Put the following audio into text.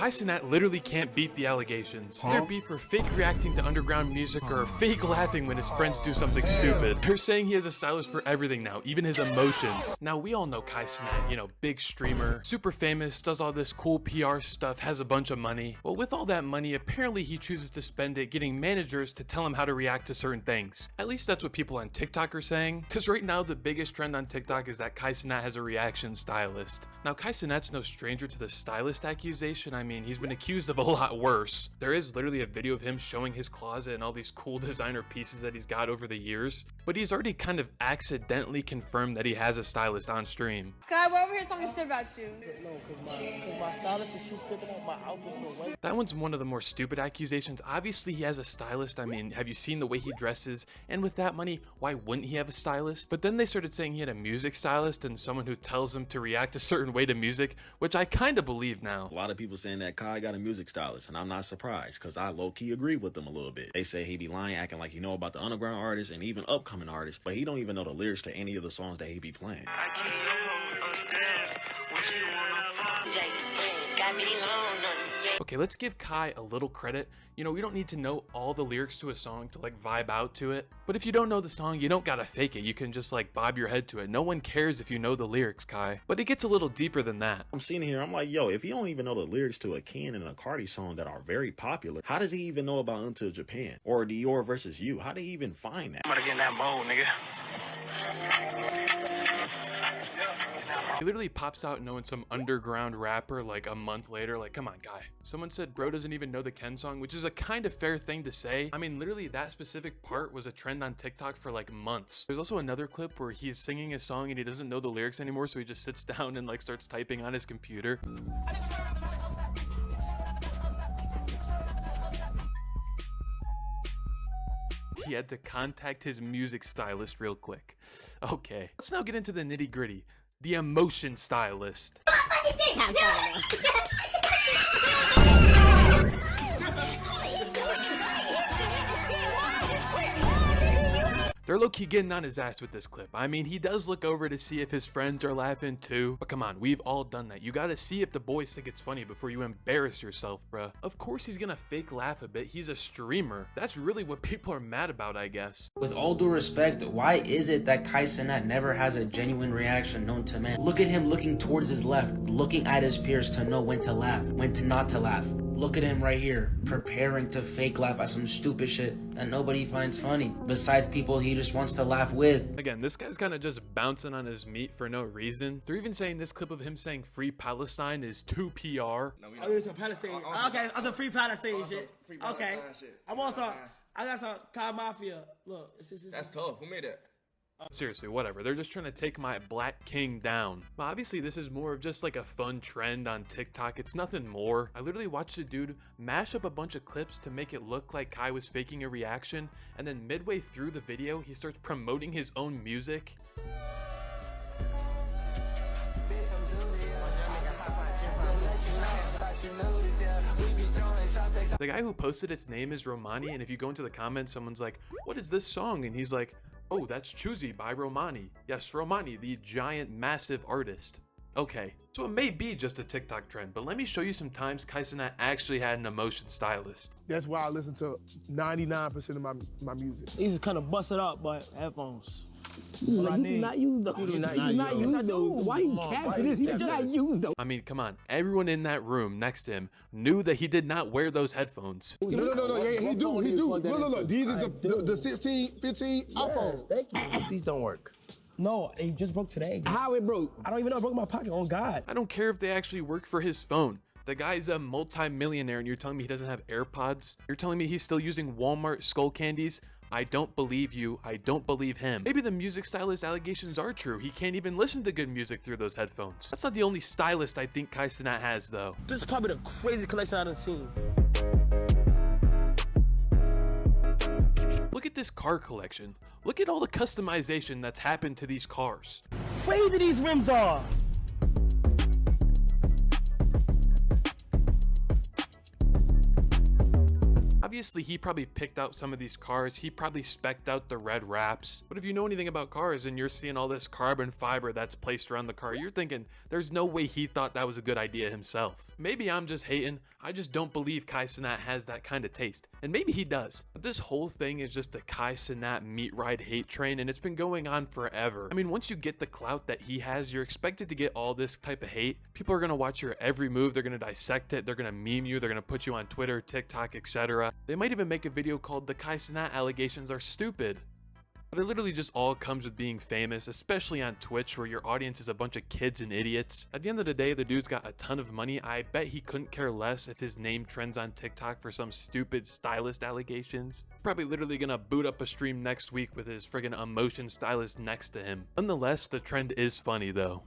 Kai Cenat literally can't beat the allegations. Their beef for fake reacting to underground music or fake laughing when his friends do something stupid. They're saying he has a stylist for everything now, even his emotions. Now we all know Kai Cenat, you know, big streamer, super famous, does all this cool PR stuff, has a bunch of money. Well, with all that money, apparently he chooses to spend it getting managers to tell him how to react to certain things. At least that's what people on TikTok are saying, because right now the biggest trend on TikTok is that Kai Cenat has a reaction stylist. Now Kai Cenat's no stranger to the stylist accusation. I mean, he's been accused of a lot worse. There is literally a video of him showing his closet and all these cool designer pieces that he's got over the years, but he's already kind of accidentally confirmed that he has a stylist on stream. Kai, we're over here talking shit about you. No, cause my stylist is she's picking up my outfit for weight. That one's one of the more stupid accusations. Obviously he has a stylist. I mean, have you seen the way he dresses? And with that money, why wouldn't he have a stylist? But then they started saying he had a music stylist and someone who tells him to react a certain way to music, which I kind of believe now. A lot of people saying that Kai got a music stylist, and I'm not surprised, because I low-key agree with them a little bit. They say he be lying, acting like he know about the underground artists and even upcoming artists, but he don't even know the lyrics to any of the songs that he be playing. Okay, let's give Kai a little credit. You know, we don't need to know all the lyrics to a song to like vibe out to it. But if you don't know the song, you don't gotta fake it. You can just like bob your head to it. No one cares if you know the lyrics, Kai. But it gets a little deeper than that. I'm sitting here, I'm like, yo, if you don't even know the lyrics to a Ken and a Cardi song that are very popular, how does he even know about Until Japan? Or Dior versus You? How did he even find that? I'm gonna get in that mode, nigga. He literally pops out knowing some underground rapper like a month later. Like, come on, Kai. Someone said bro doesn't even know the Ken song, which is a kind of fair thing to say. I mean, literally that specific part was a trend on TikTok for like months. There's also another clip where he's singing a song and he doesn't know the lyrics anymore, so he just sits down and like starts typing on his computer. He had to contact his music stylist real quick. Okay, let's now get into the nitty gritty. The emotion stylist. They're low-key getting on his ass with this clip. I mean, he does look over to see if his friends are laughing too. But come on, we've all done that. You gotta see if the boys think it's funny before you embarrass yourself, bruh. Of course he's gonna fake laugh a bit. He's a streamer. That's really what people are mad about, I guess. With all due respect, why is it that Kai Cenat never has a genuine reaction known to men? Look at him looking towards his left, looking at his peers to know when to laugh, when to not to laugh. Look at him right here, preparing to fake laugh at some stupid shit that nobody finds funny, besides people he just wants to laugh with. Again, this guy's kind of just bouncing on his meat for no reason. They're even saying this clip of him saying free Palestine is too PR. Oh, it's a Palestine. Okay, that's a free Palestine shit. Okay. I'm also, I got some Kai Mafia. Look, That's tough. Who made that? Seriously, whatever. They're just trying to take my black king down. Well, obviously this is more of just like a fun trend on TikTok. It's nothing more. I literally watched a dude mash up a bunch of clips to make it look like Kai was faking a reaction, and then midway through the video, he starts promoting his own music. The guy who posted its name is Romani, and if you go into the comments, someone's like, what is this song? And he's like, oh, that's Choosy by Romani. Yes, Romani, the giant, massive artist. Okay, so it may be just a TikTok trend, but let me show you some times Kai Cenat actually had an emotion stylist. That's why I listen to 99% of my music. These is kind of busted up, but headphones. You do not use those. You do not use those. Why you capping this? He does not use those. I mean, come on. Everyone in that room next to him knew that he did not wear those headphones. No. Yeah, he do. Look. These are the 16, 15 iPhones. Thank you. These don't work. No, it just broke today. How it broke? I don't even know. It broke in my pocket. On God. I don't care if they actually work for his phone. The guy's a multi-millionaire and you're telling me he doesn't have AirPods? You're telling me he's still using Walmart skull candies? I don't believe you. I don't believe him. Maybe the music stylist allegations are true. He can't even listen to good music through those headphones. That's not the only stylist I think Kai Cenat has, though. This is probably the craziest collection I've seen. Look at this car collection. Look at all the customization that's happened to these cars. Crazy these rims are. I've Obviously, he probably picked out some of these cars, he probably spec'd out the red wraps, but if you know anything about cars and you're seeing all this carbon fiber that's placed around the car, you're thinking there's no way he thought that was a good idea himself. Maybe I'm just hating, I just don't believe Kai Cenat has that kind of taste, and maybe he does. But this whole thing is just a Kai Cenat meat ride hate train, and it's been going on forever. I mean, once you get the clout that he has, you're expected to get all this type of hate. People are gonna watch your every move, they're gonna dissect it, they're gonna meme you, they're gonna put you on Twitter, TikTok, etc. They might even make a video called "The Kai Cenat Allegations Are Stupid." But it literally just all comes with being famous, especially on Twitch where your audience is a bunch of kids and idiots. At the end of the day, the dude's got a ton of money. I bet he couldn't care less if his name trends on TikTok for some stupid stylist allegations. Probably literally gonna boot up a stream next week with his friggin' emotion stylist next to him. Nonetheless, the trend is funny though.